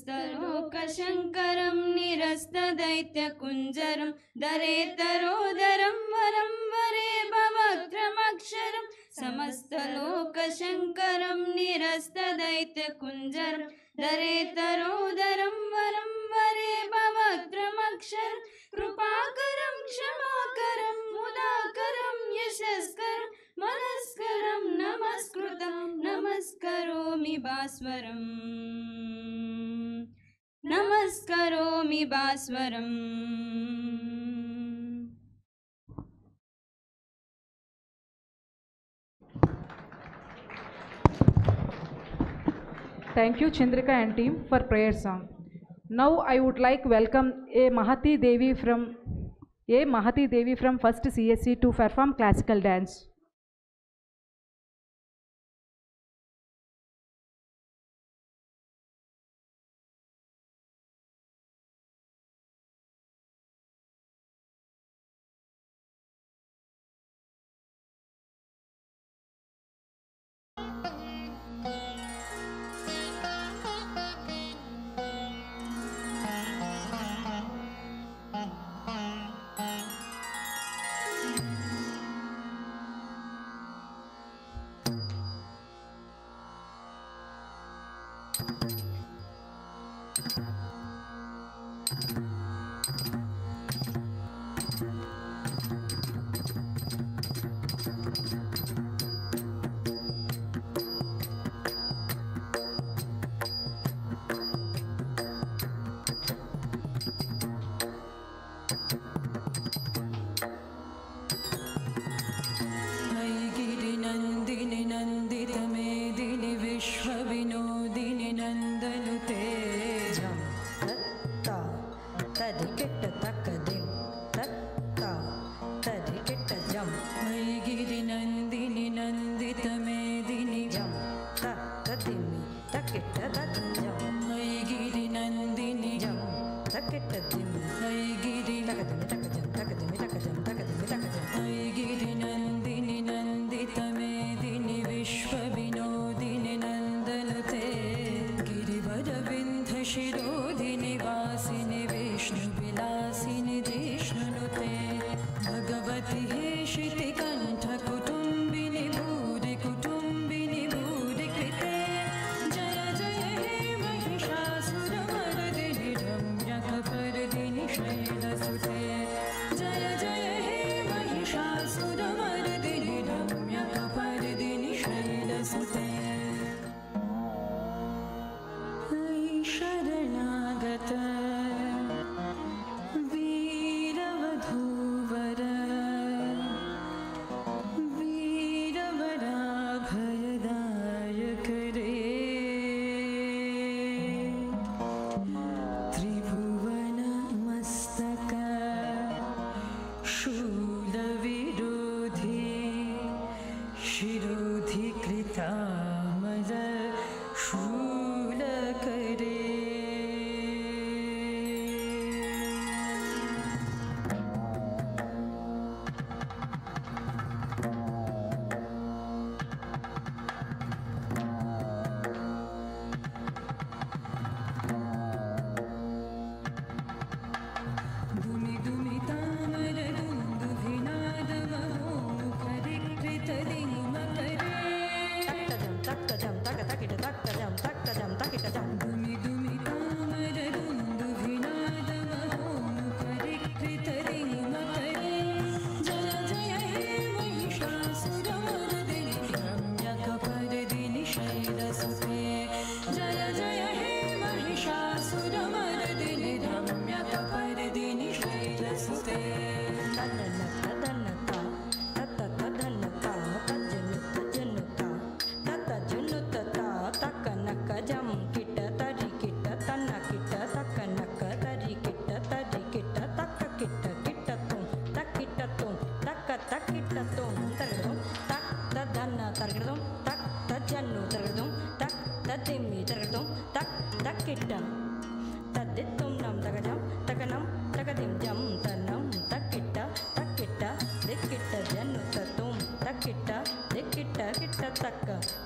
समस्तलोकशङ्करं निरस्तदैत्यकुञ्जरं दरेतरोदरं वरं वरे भवक्रमक्षरं समस्तलोकशङ्करं निरस्तदैत्यकुञ्जरं दरेतरोदरं वरं वरे भवक्रमक्षरं कृपाकरं क्षमाकरं मुदाकरं यशस्करं मनस्करं नमस्कृतं नमस्करोमि भास्वरम् नमस्करोमि भास्वरम्. Thank you Chandrika and team for prayer song. Now I would like welcome a Mahati Devi from first CSC to perform classical dance.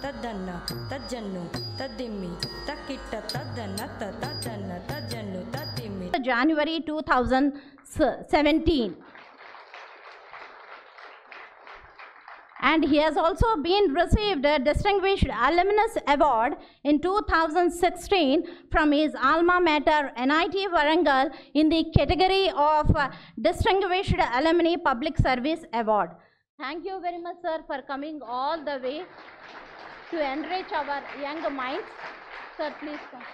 తద్దన్న తజ్జన్ను తద్దిమ్మి తక్కిట్ట తద్దన్న తద్దన్న తజ్జన్ను తద్దిమ్మి. January 2017. And he has also been received a Distinguished Alumnus Award in 2016 from his alma mater NIT Warangal in the category of Distinguished Alumni Public Service Award. Thank you very much, sir, for coming all the way to enrich our young minds. Sir, please come.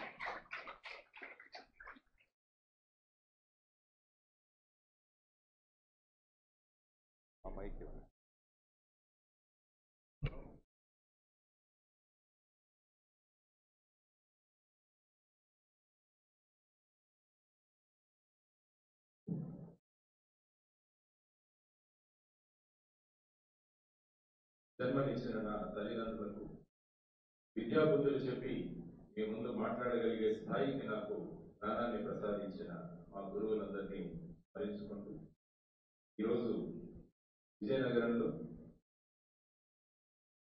జన్మనిచ్చిన నా తల్లిదండ్రులకు విద్యాబుద్ధులు చెప్పి మీ ముందు మాట్లాడగలిగే స్థాయికి నాకు జ్ఞానాన్ని ప్రసాదించిన మా గురువులందరినీ స్మరించుకుంటూ ఈరోజు విజయనగరంలో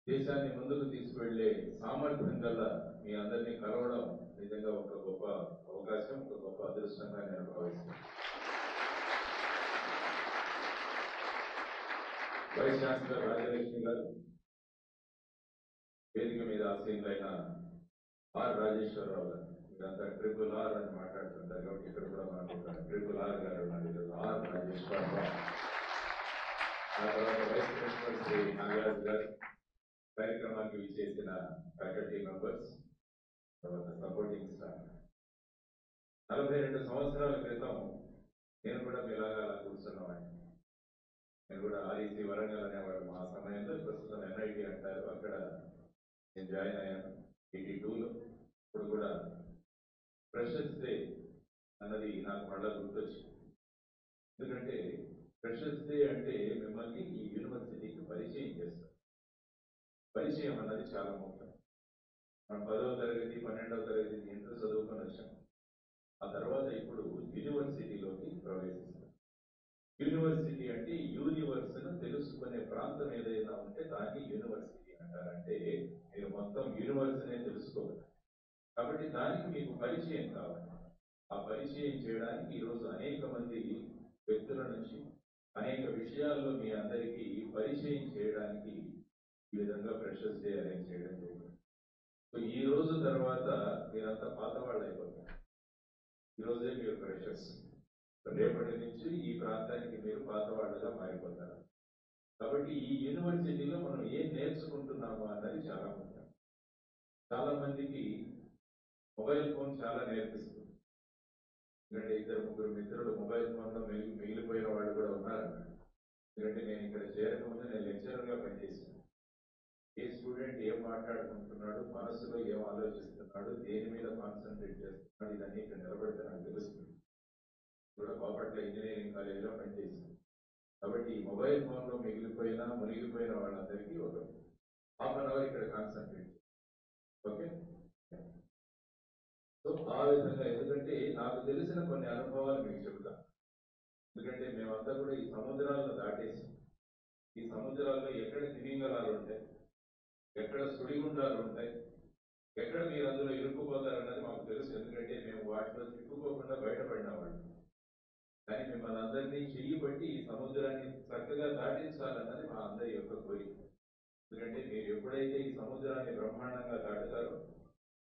దేశాన్ని ముందుకు తీసుకువెళ్లే సామర్థ్యం గల మీ అందరినీ కలవడం నిజంగా ఒక గొప్ప అవకాశం, ఒక గొప్ప అదృష్టంగా నేను భావిస్తున్నాను. వైస్ ఛాన్సలర్ రాజలక్ష్మి గారు, వేదిక మీద ఆసీనులైన ఆర్ రాజేశ్వరరావు గారు, మీరంతా ట్రిపుల్ ఆర్ అని మాట్లాడుతుంటారు కాబట్టి ఇక్కడ కూడా మనం ట్రిపుల్ ఆర్ గారు ఉన్నారు. ఆర్ రాజేశ్వరరావు, ఆ తర్వాత వైస్ ప్రిన్సిపల్ శ్రీ నాగరాజు గారు, కార్యక్రమానికి విచ్చేసిన ఫ్యాకల్టీ మెంబర్స్, తర్వాత సపోర్టింగ్ స్టాఫ్. 42 సంవత్సరాల క్రితం నేను కూడా మీలాగా అలా కూర్చున్నవాడిని. నేను కూడా ఆర్ఈసీ వరంగల్ అనేవాడు. మా సమయంలో ప్రస్తుతం ఎన్ఐటి అంటారు, అక్కడ నేను జాయిన్ అయ్యాను 82లో. ఇప్పుడు కూడా ఫ్రెషర్స్ డే అన్నది నాకు మళ్ళా గుర్తొచ్చింది. ఎందుకంటే ఫ్రెషర్స్ డే అంటే మిమ్మల్ని ఈ యూనివర్సిటీకి పరిచయం చేస్తారు. పరిచయం అన్నది చాలా ముఖ్యం. మనం 10వ తరగతి 12వ తరగతి ఇంటర్ చదువుకొని వచ్చాం. ఆ తర్వాత ఇప్పుడు యూనివర్సిటీలోకి ప్రవేశిస్తాం. యూనివర్సిటీ అంటే యూనివర్స్ను తెలుసుకునే ప్రాంతం ఏదైనా ఉంటే దాన్ని యూనివర్సిటీ అంటారంటే మీరు మొత్తం యూనివర్స్నే తెలుసుకోవాలి. కాబట్టి దానికి మీకు పరిచయం కావాలి. ఆ పరిచయం చేయడానికి ఈరోజు అనేక మంది వ్యక్తుల నుంచి అనేక విషయాల్లో మీ అందరికీ పరిచయం చేయడానికి ఈ విధంగా ఫ్రెషర్స్ డే అరేంజ్ చేయడం జరిగింది. సో ఈ రోజు తర్వాత మీరంతా పాత వాళ్ళు అయిపోతారు. ఈరోజే మీరు ఫ్రెషర్స్. రేపటి నుంచి ఈ ప్రాంతానికి మీరు పాత వాళ్ళగా మారిపోతారు. కాబట్టి ఈ యూనివర్సిటీలో మనం ఏం నేర్చుకుంటున్నాము అన్నది చాలా ముఖ్యం. చాలా మందికి మొబైల్ ఫోన్ చాలా నేర్పిస్తుంది. ఎందుకంటే 2-3 మిత్రులు మొబైల్ ఫోన్లో మిగిలిపోయిన వాళ్ళు కూడా ఉన్నారు. ఎందుకంటే నేను ఇక్కడ చేరకముందు నేను లెక్చరర్గా పనిచేశాను. ఏ స్టూడెంట్ ఏం మాట్లాడుకుంటున్నాడు, మనసులో ఏం ఆలోచిస్తున్నాడు, దేని మీద కాన్సన్ట్రేట్ చేస్తున్నాడు, ఇదన్నీ ఇక్కడ నిలబడితే నాకు తెలుస్తుంది. కూడా బాపట్ల ఇంజనీరింగ్ కాలేజీలో పనిచేసింది. కాబట్టి ఈ మొబైల్ ఫోన్లో మునిగిపోయిన వాళ్ళందరికీ ఒక ½ అన్ అవర్ ఇక్కడ కాన్సన్ట్రేట్. ఓకే, సో ఆ విధంగా, ఎందుకంటే నాకు తెలిసిన కొన్ని అనుభవాలు మీకు చెప్తాను. ఎందుకంటే మేమంతా కూడా ఈ సముద్రాలను దాటేసి, ఈ సముద్రాల్లో ఎక్కడ తిమింగలాలు ఉంటాయి, ఎక్కడ సుడిగుండాలు ఉంటాయి, ఎక్కడ మీరు అందులో ఇరుక్కుపోతారన్నది మాకు తెలుసు. ఎందుకంటే మేము వాటిలో చిక్కుకోకుండా బయటపడిన వాళ్ళు. కానీ మిమ్మల్ని అందరినీ చెయ్యి బట్టి ఈ సముద్రాన్ని చక్కగా దాటించాలన్నది మా అందరి యొక్క కోరిక. ఎందుకంటే మీరు ఎప్పుడైతే ఈ సముద్రాన్ని బ్రహ్మాండంగా దాటుతారో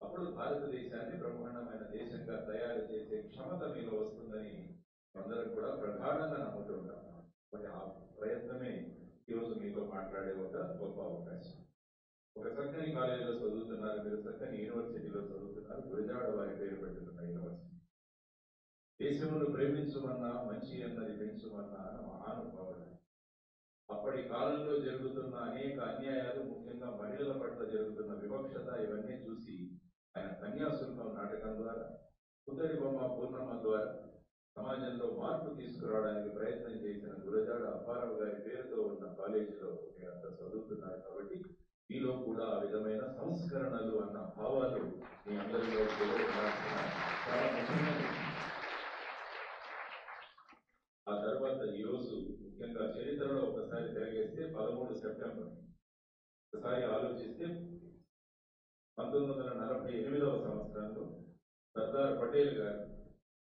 అప్పుడు భారతదేశాన్ని బ్రహ్మాండమైన దేశంగా తయారు చేసే క్షమత మీలో వస్తుందని అందరం కూడా ప్రగాఢంగా నమ్ముతుంటాం. కాబట్టి ఆ ప్రయత్నమే ఈరోజు మీతో మాట్లాడే ఒక గొప్ప అవకాశం. ఒక చక్కని కాలేజీలో చదువుతున్నారు మీరు, చక్కని యూనివర్సిటీలో చదువుతున్నారు. గురజాడ వారి పేరు పెట్టుకున్న యూనివర్సిటీ. దేశమును ప్రేమించుమన్నా మంచి అన్నది పెంచుమన్నా మహానుభావుడు. అప్పటి కాలంలో జరుగుతున్న అనేక అన్యాయాలు, ముఖ్యంగా మహిళల పట్ల జరుగుతున్న వివక్షత, ఇవన్నీ చూసి ఆయన కన్యాశుల్కం నాటకం ద్వారా, పుత్తడి బొమ్మ పూర్ణమ్మ ద్వారా సమాజంలో మార్పు తీసుకురావడానికి ప్రయత్నం చేసిన గురజాడ అప్పారావు గారి పేరుతో ఉన్న కాలేజీలో మీరంతా చదువుతున్నారు. కాబట్టి మీలో కూడా ఆ విధమైన సంస్కరణలు అన్న భావాలు మీ అందరిలో చాలా ముఖ్యమైన. ఆ తర్వాత ఈరోజు ముఖ్యంగా చరిత్రలో ఒకసారి తిరగేస్తే 13 సెప్టెంబర్ ఒకసారి ఆలోచిస్తే 1948వ సంవత్సరంలో సర్దార్ పటేల్ గారు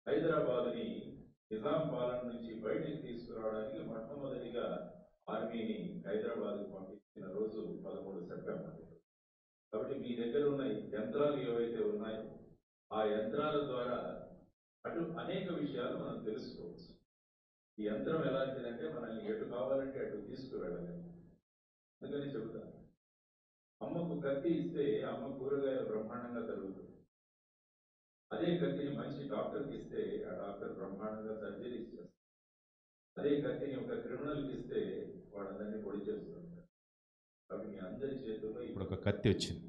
హైదరాబాద్ని నిజాం పాలన నుంచి బయటికి తీసుకురావడానికి మొట్టమొదటిగా ఆర్మీని హైదరాబాద్కు పంపించిన రోజు 13 సెప్టెంబర్. కాబట్టి మీ దగ్గర ఉన్న యంత్రాలు ఏవైతే ఉన్నాయో ఆ యంత్రాల ద్వారా అటు అనేక విషయాలు మనం తెలుసుకోవచ్చు. ఈ యంత్రం ఎలాంటిదంటే మనల్ని ఎటు కావాలంటే అటు తీసుకువెళ్ళగలం. అందుకని చెబుతాను, అమ్మకు కత్తి ఇస్తే అమ్మ కూరగాయలు బ్రహ్మాండంగా తరుగుతుంది. అదే కత్తిని మంచి డాక్టర్కి ఇస్తే ఆ డాక్టర్ బ్రహ్మాండంగా సర్జరీ చేస్తారు. అదే కత్తిని ఒక క్రిమినల్కి ఇస్తే వాళ్ళందరినీ పొడి చేస్తుంటారు. కాబట్టి మీ అందరి చేతుల్లో ఇప్పుడు ఒక కత్తి వచ్చింది.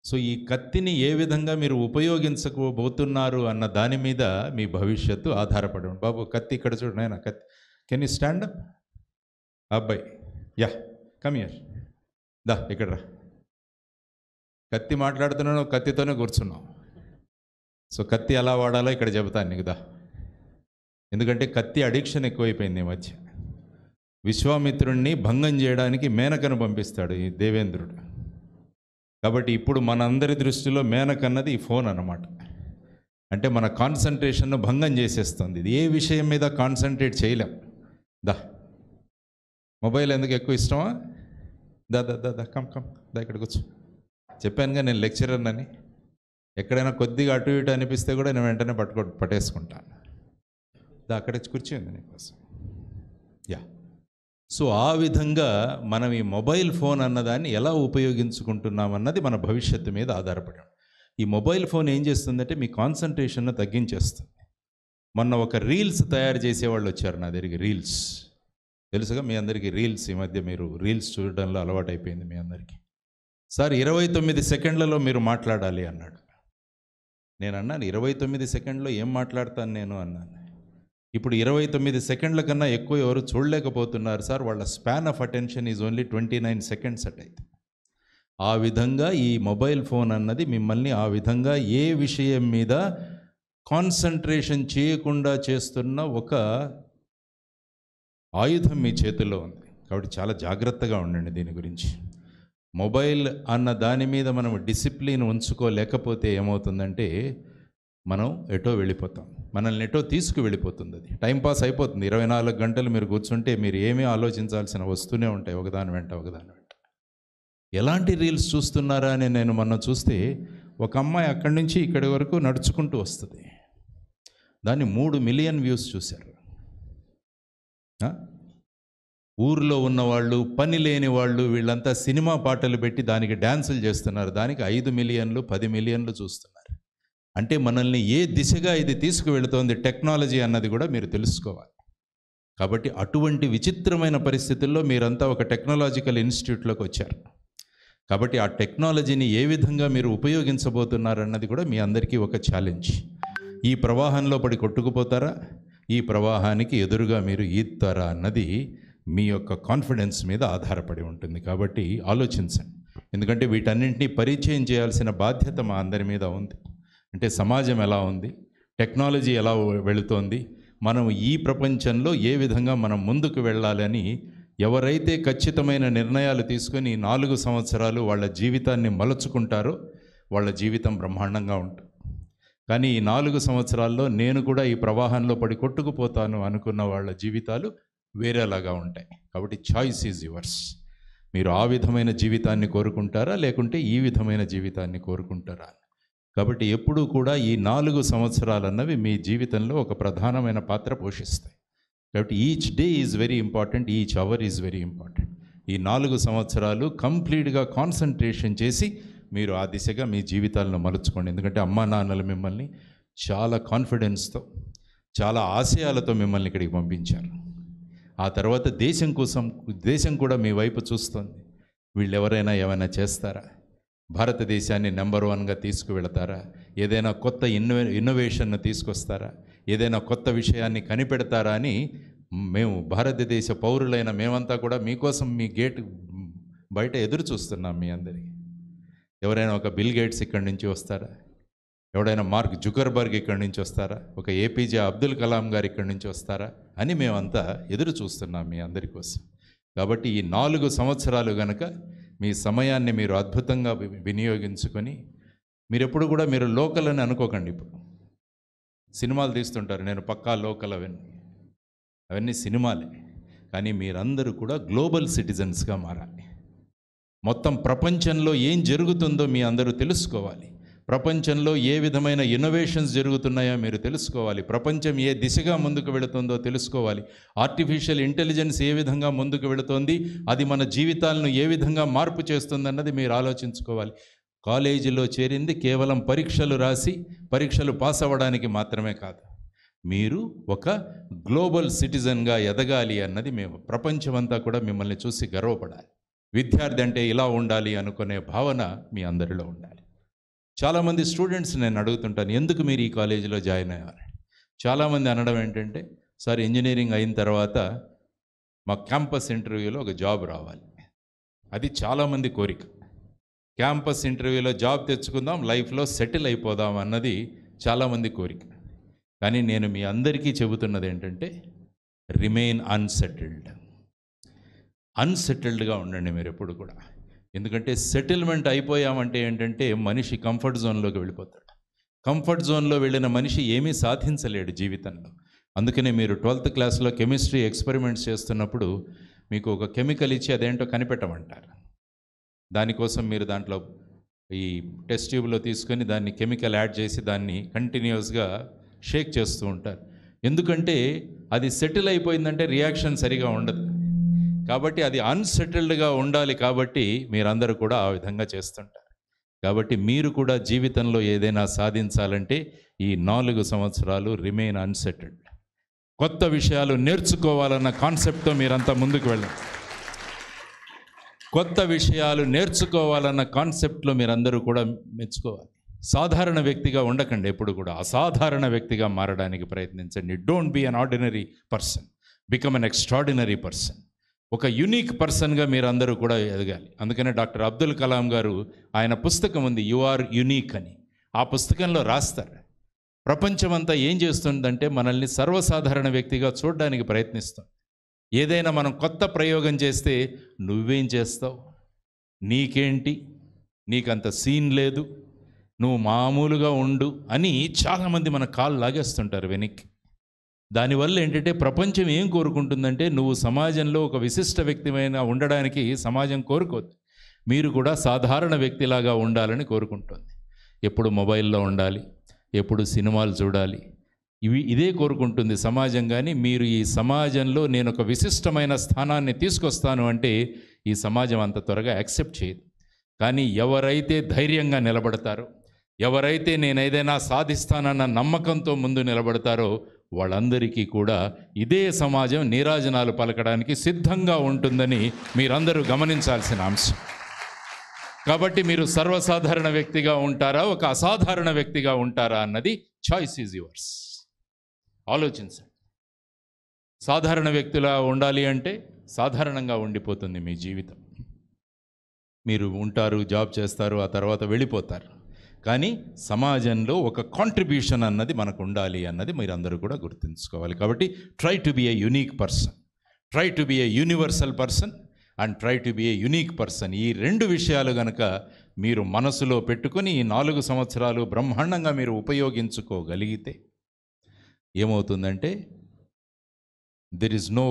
సో ఈ కత్తిని ఏ విధంగా మీరు ఉపయోగించకపోతున్నారు అన్న దాని మీద మీ భవిష్యత్తు ఆధారపడి ఉంది. బాబు కత్తి ఇక్కడ చూడండి, ఆయన కత్తి. Can you stand up? అబ్బాయి, యా కమ్ హియర్, దా ఇక్కడ రా. కత్తి మాట్లాడుతున్నాను, కత్తితోనే కూర్చున్నావు. సో కత్తి ఎలా వాడాలో ఇక్కడ చెబుతాను నీకు, దా. ఎందుకంటే కత్తి అడిక్షన్ ఎక్కువైపోయింది ఈ మధ్య. విశ్వామిత్రుణ్ణి భంగం చేయడానికి మేనకను పంపిస్తాడు ఈ దేవేంద్రుడు. కాబట్టి ఇప్పుడు మనందరి దృష్టిలో మేనక అన్నది ఈ ఫోన్ అన్నమాట. అంటే మన కాన్సన్ట్రేషన్ను భంగం చేసేస్తుంది. ఇది ఏ విషయం మీద కాన్సన్ట్రేట్ చేయలేం. దా, మొబైల్ ఎందుకు ఎక్కువ ఇష్టమా? దా దా దా దా కమ్ కమ్ దా ఇక్కడ కూర్చో. చెప్పానుగా నేను లెక్చరర్ అని. ఎక్కడైనా కొద్దిగా అటు ఇటు అనిపిస్తే కూడా నేను వెంటనే పట్టేసుకుంటాను. దా అక్కడ కూర్చోండి నీకోసం. యా. సో ఆ విధంగా మనం ఈ మొబైల్ ఫోన్ అన్నదాన్ని ఎలా ఉపయోగించుకుంటున్నామన్నది మన భవిష్యత్తు మీద ఆధారపడి. ఈ మొబైల్ ఫోన్ ఏం చేస్తుందంటే మీ కాన్సన్ట్రేషన్ను తగ్గించేస్తుంది. మొన్న ఒక రీల్స్ తయారు చేసేవాళ్ళు వచ్చారు నా దగ్గరికి. రీల్స్ తెలుసుగా మీ అందరికీ. రీల్స్ ఈ మధ్య మీరు రీల్స్ చూడడంలో అలవాటు అయిపోయింది మీ అందరికీ. సార్ 29 సెకండ్లలో మీరు మాట్లాడాలి అన్నాడు. నేను అన్నాను 29 సెకండ్లో ఏం మాట్లాడతాను నేను అన్నాను. ఇప్పుడు 29 సెకండ్ల కన్నా ఎక్కువ ఎవరు చూడలేకపోతున్నారు సార్. వాళ్ళ span of attention is only 29 seconds at అయితే. ఆ విధంగా ఈ మొబైల్ ఫోన్ అన్నది మిమ్మల్ని ఆ విధంగా ఏ విషయం మీద కాన్సన్ట్రేషన్ చేయకుండా చేస్తున్న ఒక ఆయుధం మీ చేతుల్లో ఉంది. కాబట్టి చాలా జాగ్రత్తగా ఉండండి దీని గురించి. మొబైల్ అన్న దాని మీద మనం డిసిప్లిన్ ఉంచుకోలేకపోతే ఏమవుతుందంటే మనం ఎటో వెళ్ళిపోతాం. మనల్ని ఎటో తీసుకువెళ్ళిపోతుంది. అది టైంపాస్ అయిపోతుంది. 24 గంటలు మీరు కూర్చుంటే మీరు ఏమీ ఆలోచించాల్సిన వస్తూనే ఉంటాయి, ఒకదాని వెంట ఒకదాని వెంట. ఎలాంటి రీల్స్ చూస్తున్నారా అని నేను మొన్న చూస్తే ఒక అమ్మాయి అక్కడి నుంచి ఇక్కడి వరకు నడుచుకుంటూ వస్తుంది. దాన్ని 3 మిలియన్ వ్యూస్ చూశారు. ఊర్లో ఉన్నవాళ్ళు, పని లేని వాళ్ళు, వీళ్ళంతా సినిమా పాటలు పెట్టి దానికి డ్యాన్సులు చేస్తున్నారు. దానికి 5 మిలియన్లు 10 మిలియన్లు చూస్తున్నారు. అంటే మనల్ని ఏ దిశగా ఇది తీసుకువెళుతోంది టెక్నాలజీ అన్నది కూడా మీరు తెలుసుకోవాలి. కాబట్టి అటువంటి విచిత్రమైన పరిస్థితుల్లో మీరంతా ఒక టెక్నాలజికల్ ఇన్స్టిట్యూట్లోకి వచ్చారు. కాబట్టి ఆ టెక్నాలజీని ఏ విధంగా మీరు ఉపయోగించబోతున్నారన్నది కూడా మీ అందరికీ ఒక ఛాలెంజ్. ఈ ప్రవాహంలో పడి కొట్టుకుపోతారా, ఈ ప్రవాహానికి ఎదురుగా మీరు ఈదుతారా అన్నది మీ యొక్క కాన్ఫిడెన్స్ మీద ఆధారపడి ఉంటుంది. కాబట్టి ఆలోచించండి. ఎందుకంటే వీటన్నింటినీ పరిచయం చేయాల్సిన బాధ్యత మా అందరి మీద ఉంది. అంటే సమాజం ఎలా ఉంది, టెక్నాలజీ ఎలా వెళుతోంది, మనం ఈ ప్రపంచంలో ఏ విధంగా మనం ముందుకు వెళ్ళాలని ఎవరైతే ఖచ్చితమైన నిర్ణయాలు తీసుకొని 4 సంవత్సరాలు వాళ్ళ జీవితాన్ని మలుచుకుంటారో వాళ్ళ జీవితం బ్రహ్మాండంగా ఉంటుంది. కానీ ఈ 4 సంవత్సరాల్లో నేను కూడా ఈ ప్రవాహంలో పడి కొట్టుకుపోతాను అనుకున్న వాళ్ళ జీవితాలు వేరేలాగా ఉంటాయి. కాబట్టి చాయిస్ ఈజ్ యువర్స్. మీరు ఆ విధమైన జీవితాన్ని కోరుకుంటారా, లేకుంటే ఈ విధమైన జీవితాన్ని కోరుకుంటారా? కాబట్టి ఎప్పుడూ కూడా ఈ 4 సంవత్సరాలు అన్నవి మీ జీవితంలో ఒక ప్రధానమైన పాత్ర పోషిస్తాయి. కాబట్టి each day is very important, each hour is very important. ఈ 4 సంవత్సరాలు కంప్లీట్గా కాన్సన్ట్రేషన్ చేసి మీరు ఆ దిశగా మీ జీవితాలను మలుచుకోండి. ఎందుకంటే అమ్మా నాన్నలు మిమ్మల్ని చాలా కాన్ఫిడెన్స్తో, చాలా ఆశయాలతో మిమ్మల్ని ఇక్కడికి పంపించారు. ఆ తర్వాత దేశం కూడా మీ వైపు చూస్తుంది. వీళ్ళు ఎవరైనా ఏమైనా చేస్తారా, భారతదేశాన్ని నెంబర్ 1గా తీసుకువెళతారా, ఏదైనా కొత్త ఇన్నోవేషన్ను తీసుకొస్తారా, ఏదైనా కొత్త విషయాన్ని కనిపెడతారా అని మేము భారతదేశ పౌరులైన మేమంతా కూడా మీకోసం మీ గేట్ బయట ఎదురు చూస్తున్నాం. మీ అందరికీ ఎవరైనా ఒక బిల్ గేట్స్ ఇక్కడి నుంచి వస్తారా, ఎవడైనా మార్క్ జుకర్బర్గ్ ఇక్కడి నుంచి వస్తారా, ఒక ఏపీజే అబ్దుల్ కలాం గారు ఇక్కడి నుంచి వస్తారా అని మేమంతా ఎదురు చూస్తున్నాం మీ అందరి కోసం. కాబట్టి ఈ 4 సంవత్సరాలు గనక మీ సమయాన్ని మీరు అద్భుతంగా వినియోగించుకొని మీరు లోకల్ అని అనుకోకండి. ఇప్పుడు సినిమాలు తీస్తుంటారు, నేను పక్కా లోకల్, అవన్నీ సినిమాలే. కానీ మీరందరూ కూడా గ్లోబల్ సిటిజన్స్గా మారాలి. మొత్తం ప్రపంచంలో ఏం జరుగుతుందో మీ అందరూ తెలుసుకోవాలి. ప్రపంచంలో ఏ విధమైన ఇన్నోవేషన్స్ జరుగుతున్నాయో మీరు తెలుసుకోవాలి. ప్రపంచం ఏ దిశగా ముందుకు వెళుతుందో తెలుసుకోవాలి. ఆర్టిఫిషియల్ ఇంటెలిజెన్స్ ఏ విధంగా ముందుకు వెళుతోంది, అది మన జీవితాలను ఏ విధంగా మార్పు చేస్తుందన్నది మీరు ఆలోచించుకోవాలి. కాలేజీలో చేరింది కేవలం పరీక్షలు రాసి పరీక్షలు పాస్ అవ్వడానికి మాత్రమే కాదు, మీరు ఒక గ్లోబల్ సిటిజన్గా ఎదగాలి అన్నది మేము ప్రపంచమంతా కూడా మిమ్మల్ని చూసి గర్వపడాలి. విద్యార్థి అంటే ఇలా ఉండాలి అనుకునే భావన మీ అందరిలో ఉండాలి. చాలామంది స్టూడెంట్స్ నేను అడుగుతుంటాను, ఎందుకు మీరు ఈ కాలేజీలో జాయిన్ అయ్యారు? చాలామంది అనడం ఏంటంటే, సార్ ఇంజనీరింగ్ అయిన తర్వాత మా క్యాంపస్ ఇంటర్వ్యూలో ఒక జాబ్ రావాలి. అది చాలామంది కోరిక. క్యాంపస్ ఇంటర్వ్యూలో జాబ్ తెచ్చుకుందాం, లైఫ్లో సెటిల్ అయిపోదాం అన్నది చాలామంది కోరిక. కానీ నేను మీ అందరికీ చెబుతున్నది ఏంటంటే, రిమైన్ అన్సెటిల్డ్గా ఉండండి మీరు ఎప్పుడు కూడా. ఎందుకంటే సెటిల్మెంట్ అయిపోయామంటే ఏంటంటే మనిషి కంఫర్ట్ జోన్లోకి వెళ్ళిపోతాడు. కంఫర్ట్ జోన్లో వెళ్ళిన మనిషి ఏమీ సాధించలేడు జీవితంలో. అందుకనే మీరు 12th క్లాస్లో కెమిస్ట్రీ ఎక్స్పెరిమెంట్స్ చేస్తున్నప్పుడు మీకు ఒక కెమికల్ ఇచ్చి అదేంటో కనిపెట్టమంటారు. దానికోసం మీరు దాంట్లో ఈ టెస్ట్ ట్యూబ్లో తీసుకొని దాన్ని కెమికల్ యాడ్ చేసి దాన్ని కంటిన్యూస్గా షేక్ చేస్తూ ఉంటారు. ఎందుకంటే అది సెటిల్ అయిపోయిందంటే రియాక్షన్ సరిగా ఉండదు. కాబట్టి అది అన్సెటిల్డ్గా ఉండాలి. కాబట్టి మీరందరూ కూడా ఆ విధంగా చేస్తుంటారు. కాబట్టి మీరు కూడా జీవితంలో ఏదైనా సాధించాలంటే ఈ 4 సంవత్సరాలు రిమైన్ అన్సెటిల్డ్. కొత్త విషయాలు నేర్చుకోవాలన్న కాన్సెప్ట్తో మీరంతా ముందుకు వెళ్ళండి. కొత్త విషయాలు నేర్చుకోవాలన్న కాన్సెప్ట్లో మీరందరూ కూడా మెచ్చుకోవాలి. సాధారణ వ్యక్తిగా ఉండకండి, ఎప్పుడు కూడా అసాధారణ వ్యక్తిగా మారడానికి ప్రయత్నించండి. Don't be an ordinary person, become an extraordinary person. ఒక యూనిక్ పర్సన్గా మీరందరూ కూడా ఎదగాలి. అందుకనే డాక్టర్ అబ్దుల్ కలాం గారు ఆయన పుస్తకం ఉంది, యు ఆర్ యునీక్ అని. ఆ పుస్తకంలో రాస్తారు, ప్రపంచమంతా ఏం చేస్తుందంటే మనల్ని సర్వసాధారణ వ్యక్తిగా చూడడానికి ప్రయత్నిస్తాం. ఏదైనా మనం కొత్త ప్రయోగం చేస్తే నువ్వేం చేస్తావు, నీకేంటి, నీకంత సీన్ లేదు, నువ్వు మామూలుగా ఉండు అని చాలామంది మన కాళ్ళు లాగేస్తుంటారు వెనక్కి. దానివల్ల ఏంటంటే ప్రపంచం ఏం కోరుకుంటుందంటే నువ్వు సమాజంలో ఒక విశిష్ట వ్యక్తిమైన ఉండడానికి సమాజం కోరుకోదు. మీరు కూడా సాధారణ వ్యక్తిలాగా ఉండాలని కోరుకుంటుంది. ఎప్పుడు మొబైల్లో ఉండాలి, ఎప్పుడు సినిమాలు చూడాలి, ఇదే కోరుకుంటుంది సమాజం. కానీ మీరు ఈ సమాజంలో నేను ఒక విశిష్టమైన స్థానాన్ని తీసుకొస్తాను అంటే ఈ సమాజం అంత త్వరగా యాక్సెప్ట్ చేయదు. కానీ ఎవరైతే ధైర్యంగా నిలబడతారో, ఎవరైతే నేను ఏదైనా సాధిస్తానన్న నమ్మకంతో ముందు నిలబడతారో వాళ్ళందరికీ కూడా ఇదే సమాజం నీరాజనాలు పలకడానికి సిద్ధంగా ఉంటుందని మీరందరూ గమనించాల్సిన అంశం. కాబట్టి మీరు సర్వసాధారణ వ్యక్తిగా ఉంటారా, ఒక అసాధారణ వ్యక్తిగా ఉంటారా అన్నది చాయిస్ ఈజ్ యువర్స్. ఆలోచించండి. సాధారణ వ్యక్తిలా ఉండాలి అంటే సాధారణంగా ఉండిపోతుంది మీ జీవితం. మీరు ఉంటారు, జాబ్ చేస్తారు, ఆ తర్వాత వెళ్ళిపోతారు. కానీ సమాజంలో ఒక కాంట్రిబ్యూషన్ అన్నది మనకు ఉండాలి అన్నది మీరందరూ కూడా గుర్తుంచుకోవాలి. కాబట్టి try to be A unique person, try to be a universal person and try to be A unique person. ఈ 2 విషయాలు కనుక మీరు మనసులో పెట్టుకొని ఈ 4 సంవత్సరాలు బ్రహ్మాండంగా మీరు ఉపయోగించుకోగలిగితే ఏమవుతుందంటే there is no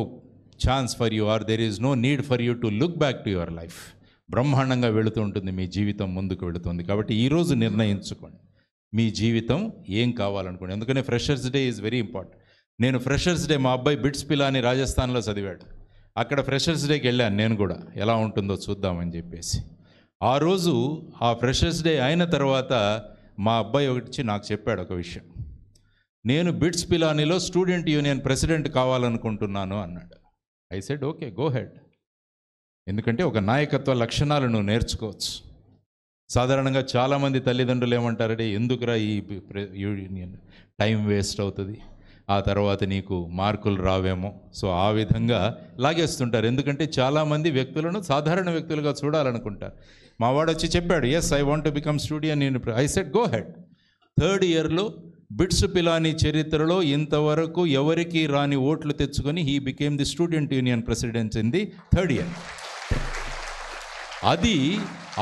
chance for you or there is no need for you to look back to your life. బ్రహ్మాండంగా వెళుతూ ఉంటుంది, మీ జీవితం ముందుకు వెళుతుంది. కాబట్టి ఈరోజు నిర్ణయించుకోండి మీ జీవితం ఏం కావాలనుకోండి. ఎందుకంటే freshers day is very important. నేను ఫ్రెషర్స్ డే, మా అబ్బాయి బిట్స్ పిలాని రాజస్థాన్లో చదివాడు, అక్కడ ఫ్రెషర్స్ డేకి వెళ్ళాను నేను కూడా, ఎలా ఉంటుందో చూద్దామని చెప్పేసి. ఆ రోజు ఆ ఫ్రెషర్స్ డే అయిన తర్వాత మా అబ్బాయి ఒకటి నాకు చెప్పాడు ఒక విషయం, నేను బిట్స్ పిలానీలో స్టూడెంట్ యూనియన్ ప్రెసిడెంట్ కావాలనుకుంటున్నాను అన్నాడు. I said okay, go head. ఎందుకంటే ఒక నాయకత్వ లక్షణాలు నువ్వు నేర్చుకోవచ్చు. సాధారణంగా చాలామంది తల్లిదండ్రులు ఏమంటారంటే, ఎందుకురా ఈ యూనియన్, టైం వేస్ట్ అవుతుంది, ఆ తర్వాత నీకు మార్కులు రావేమో, సో ఆ విధంగా లాగేస్తుంటారు. ఎందుకంటే చాలామంది వ్యక్తులను సాధారణ వ్యక్తులుగా చూడాలనుకుంటారు. మా వాడు వచ్చి చెప్పాడు, yes I want to become student union. I said go ahead. 3rd ఇయర్లో బిట్స్ పిలానీ చరిత్రలో ఇంతవరకు ఎవరికి రాని ఓట్లు తెచ్చుకొని he became the student union president in the 3rd year. అది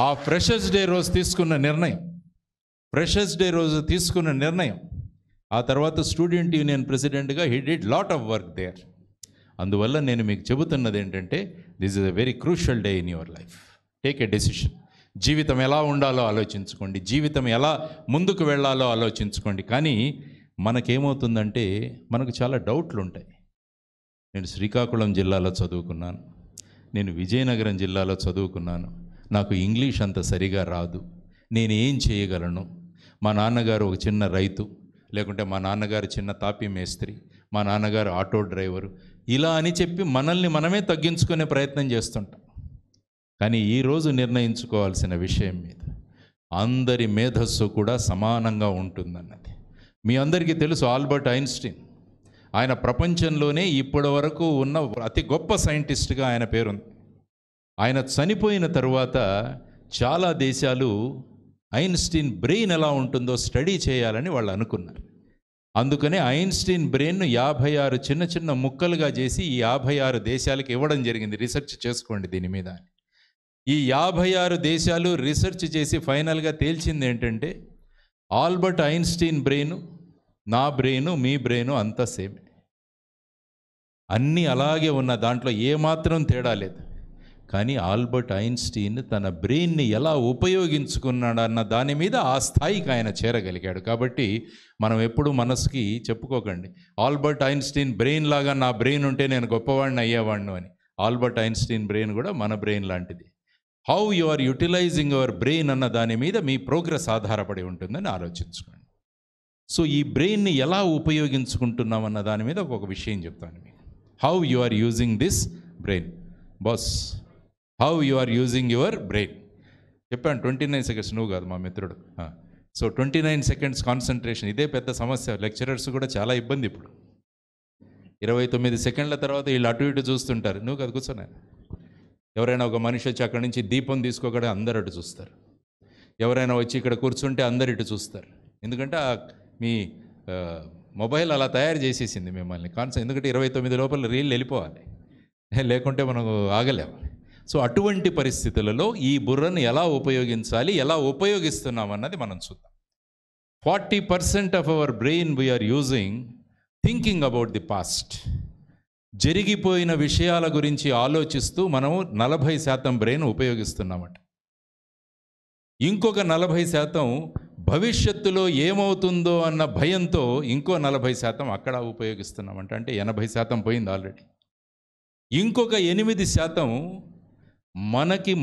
ఆ ఫ్రెషర్స్ డే రోజు తీసుకున్న నిర్ణయం. ఫ్రెషర్స్ డే రోజు తీసుకున్న నిర్ణయం. ఆ తర్వాత స్టూడెంట్ యూనియన్ ప్రెసిడెంట్గా he did lot of work there. అందువల్ల నేను మీకు చెబుతున్నది ఏంటంటే, this is a very crucial day in your life. Take a decision. జీవితం ఎలా ఉండాలో ఆలోచించుకోండి, జీవితం ఎలా ముందుకు వెళ్ళాలో ఆలోచించుకోండి. కానీ మనకేమవుతుందంటే, మనకు చాలా డౌట్లు ఉంటాయి. నేను శ్రీకాకుళం జిల్లాలో చదువుకున్నాను, నేను విజయనగరం జిల్లాలో చదువుకున్నాను, నాకు ఇంగ్లీష్ అంత సరిగా రాదు, నేను ఏం చేయగలను? మా నాన్నగారు ఒక చిన్న రైతు, లేకుంటే మా నాన్నగారు చిన్న తాపీ మేస్త్రి, మా నాన్నగారు ఆటో డ్రైవరు, ఇలా అని చెప్పి మనల్ని మనమే తగ్గించుకునే ప్రయత్నం చేస్తుంటాం. కానీ ఈరోజు నిర్ణయించుకోవాల్సిన విషయం మీద అందరి మేధస్సు కూడా సమానంగా ఉంటుందన్నది. మీ అందరికీ తెలుసు ఆల్బర్ట్ ఐన్స్టీన్. ఆయన ప్రపంచంలోనే ఇప్పటి వరకు ఉన్న అతి గొప్ప సైంటిస్ట్గా ఆయన పేరుంది. ఆయన చనిపోయిన తరువాత చాలా దేశాలు ఐన్స్టీన్ బ్రెయిన్ ఎలా ఉంటుందో స్టడీ చేయాలని వాళ్ళు అనుకున్నారు. అందుకనే ఐన్స్టీన్ బ్రెయిన్ను 56 చిన్న చిన్న ముక్కలుగా చేసి ఈ 56 దేశాలకు ఇవ్వడం జరిగింది. రీసెర్చ్ చేసుకోండి దీని మీద. ఈ 56 దేశాలు రీసెర్చ్ చేసి ఫైనల్గా తేల్చింది ఏంటంటే, ఆల్బర్ట్ ఐన్స్టీన్ బ్రెయిన్, నా బ్రెయిన్, మీ బ్రెయిన్ అంతా సేమ్, అన్నీ అలాగే ఉన్న, దాంట్లో ఏమాత్రం తేడా లేదు. కానీ ఆల్బర్ట్ ఐన్స్టీన్ తన బ్రెయిన్ని ఎలా ఉపయోగించుకున్నాడన్న దాని మీద ఆ స్థాయికి ఆయన చేరగలిగాడు. కాబట్టి మనం ఎప్పుడు మనసుకి చెప్పుకోకండి, ఆల్బర్ట్ ఐన్స్టీన్ బ్రెయిన్ లాగా నా బ్రెయిన్ ఉంటే నేను గొప్పవాడిని అయ్యేవాడిను అని. ఆల్బర్ట్ ఐన్స్టీన్ బ్రెయిన్ కూడా మన బ్రెయిన్ లాంటిది. How you are utilizing your brain అన్న దాని మీద మీ ప్రోగ్రెస్ ఆధారపడి ఉంటుందని ఆలోచించుకోండి. సో ఈ బ్రెయిన్ని ఎలా ఉపయోగించుకుంటున్నామన్న దాని మీద ఒక విషయం చెప్తాను మీకు. How you are using this brain boss, how you are using your brain. చెప్పాను 29 సెకండ్స్, నువ్వు కాదు మా మిత్రుడు. సో 29 సెకండ్స్ కాన్సన్ట్రేషన్, ఇదే పెద్ద సమస్య. లెక్చరర్స్ కూడా చాలా ఇబ్బంది ఇప్పుడు. 29 సెకండ్ల తర్వాత వీళ్ళు అటు ఇటు చూస్తుంటారు. నువ్వు కాదు కూర్చోనే. ఎవరైనా ఒక మనిషి వచ్చి అక్కడి నుంచి దీపం తీసుకోకడే అందరు అటు చూస్తారు. ఎవరైనా వచ్చి ఇక్కడ కూర్చుంటే అందరు ఇటు చూస్తారు. ఎందుకంటే మీ మొబైల్ అలా తయారు చేసేసింది మిమ్మల్ని ఎందుకంటే 29 లోపల రీల్ వెళ్ళిపోవాలి, లేకుంటే మనకు ఆగలేము. సో అటువంటి పరిస్థితులలో ఈ బుర్రను ఎలా ఉపయోగించాలి, ఎలా ఉపయోగిస్తున్నాం అన్నది మనం చూద్దాం. 40% of our brain we're using thinking about the past. జరిగిపోయిన విషయాల గురించి ఆలోచిస్తూ మనం 40% బ్రెయిన్ ఉపయోగిస్తున్నామట. ఇంకొక 40% భవిష్యత్తులో ఏమవుతుందో అన్న భయంతో ఇంకో 40% అక్కడ ఉపయోగిస్తున్నామంట. అంటే 80% పోయింది ఆల్రెడీ. ఇంకొక 8% మనకి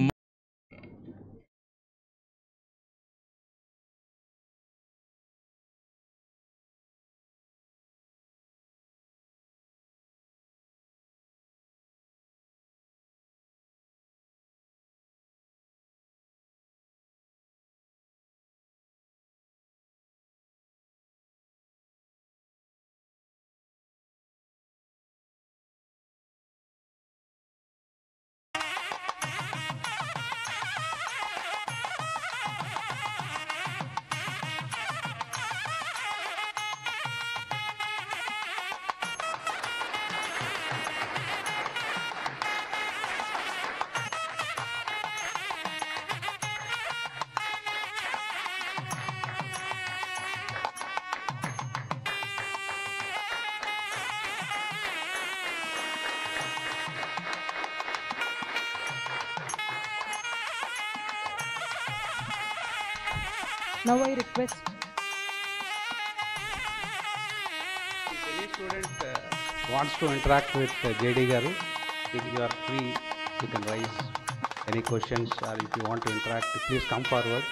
Now I request if any student wants to interact with JD Garu, if you are free, you can raise any questions, or if you want to interact, please come forward.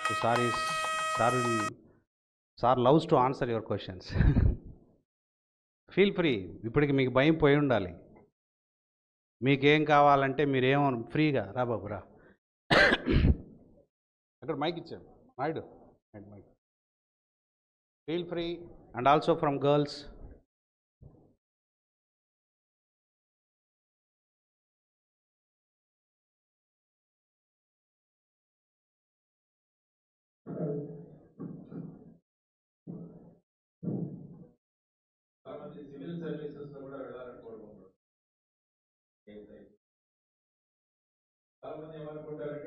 So sir loves to answer your questions. Feel free. ఇప్పటికి మీకు భయం పోయి ఉండాలి. మీకేం కావాలంటే మీరేమో ఫ్రీగా రా బాబు రా. అక్కడ మైక్ ఇచ్చాము Naidu. Feel free, and also from girls. Civil services లో కూడా వెళ్ళాలని కోరుకుంటున్నాను. చాలా మంది ఏమనుకుంటారంటే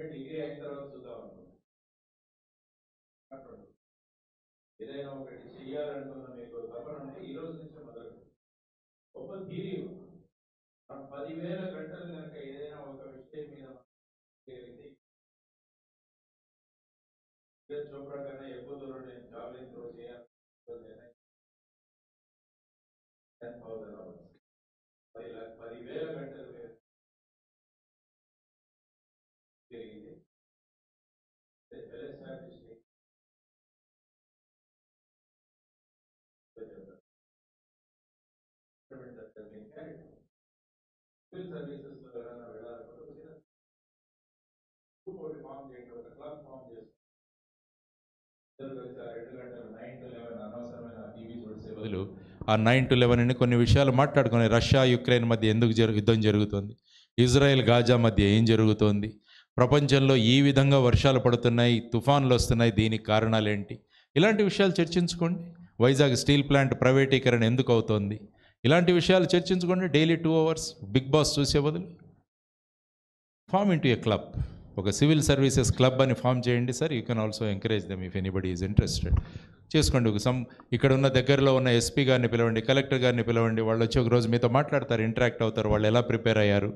గొప్ప థియరీ. 10,000 గంటలు కనుక ఏదైనా ఒక విషయం మీద చేయగలిగితే నీరజ్ చోప్రా కన్నా ఎక్కువ దూరం నేను జావలిన్ త్రో చేయాలి. 10,000 hours, 10,000 గంటలు జరిగింది. సివిల్ సర్వీసెస్ లో ఎవరైనా వెళ్ళాలనుకుంటే ఫామ్ చేయండి, ఒక క్లబ్ ఫామ్ చేస్తారు. 2 గంటలు 9 to 11 అనవసరమైన టీవీ చూసే బదులు ఆ 9 to 11 కొన్ని విషయాలు మాట్లాడుకుని, రష్యా యుక్రెయిన్ మధ్య ఎందుకు యుద్ధం జరుగుతుంది, ఇజ్రాయెల్ గాజా మధ్య ఏం జరుగుతోంది, ప్రపంచంలో ఈ విధంగా వర్షాలు పడుతున్నాయి, తుఫాన్లు వస్తున్నాయి, దీనికి కారణాలు ఏంటి, ఇలాంటి విషయాలు చర్చించుకోండి. వైజాగ్ స్టీల్ ప్లాంట్ ప్రైవేటీకరణ ఎందుకు అవుతోంది, ఇలాంటి విషయాలు చర్చించుకోండి. డైలీ 2 hours బిగ్ బాస్ చూసే బదులు ఫామ్ ఇంటూ ఏ క్లబ్, ఒక సివిల్ సర్వీసెస్ క్లబ్ అని ఫామ్ చేయండి sir. You can also encourage them if anybody is interested. చేసుకోండి. ఇక్కడ ఉన్న దగ్గరలో ఉన్న ఎస్పీ గారిని పిలవండి, కలెక్టర్ గారిని పిలవండి. వాళ్ళు వచ్చి ఒక రోజు మీతో మాట్లాడతారు, ఇంటరాక్ట్ అవుతారు, వాళ్ళు ఎలా ప్రిపేర్ అయ్యారు,